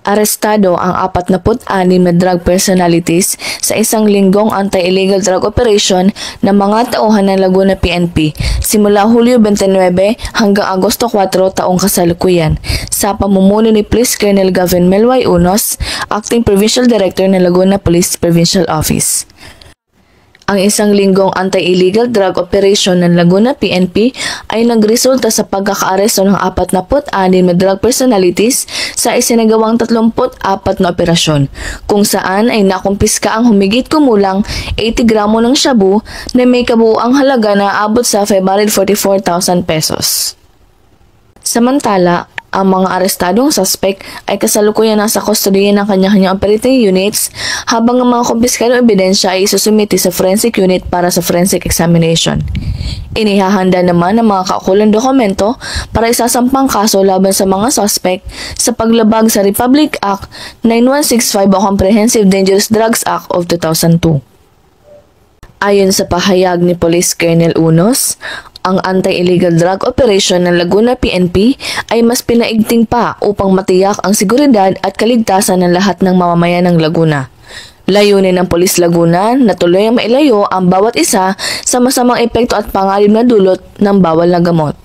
Arestado ang 46 na drug personalities sa isang linggong anti-illegal drug operation ng mga tauhan ng Laguna PNP simula Hulyo 29 hanggang Agosto 4 taong kasalukuyan sa pamumuno ni Police Colonel Gavin Melway Unos, Acting Provincial Director ng Laguna Police Provincial Office. Ang isang linggong anti-illegal drug operation ng Laguna PNP ay nagresulta sa pagkakaaresto ng 46 na drug personalities sa isinagawang 34 na operasyon, kung saan ay nakumpiska ang humigit kumulang 80 gramo ng shabu na may kabuuang halaga na abot sa 544,000 pesos. Samantala, ang mga arestadong suspect ay kasalukuyan nasa kustodiya ng kanya-kanyang operating units habang ang mga kumpiskadong ebidensya ay isusumiti sa forensic unit para sa forensic examination. Inihahanda naman ang mga kaukulang dokumento para isasampang kaso laban sa mga suspect sa paglabag sa Republic Act 9165 o Comprehensive Dangerous Drugs Act of 2002. Ayon sa pahayag ni Police Colonel Unos, ang anti-illegal drug operation ng Laguna PNP ay mas pinaigting pa upang matiyak ang seguridad at kaligtasan ng lahat ng mamamayan ng Laguna. Layunin ng Police Laguna na tuloy ang mailayo ang bawat isa sa masamang epekto at panganib na dulot ng bawal na gamot.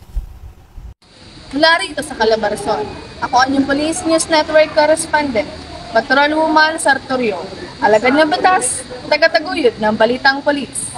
Mula rito sa Calabarzon, ako ang inyong Police News Network correspondent, Patrolwoman Sartorio, alagad ng batas, tagataguyod ng Balitang Polis.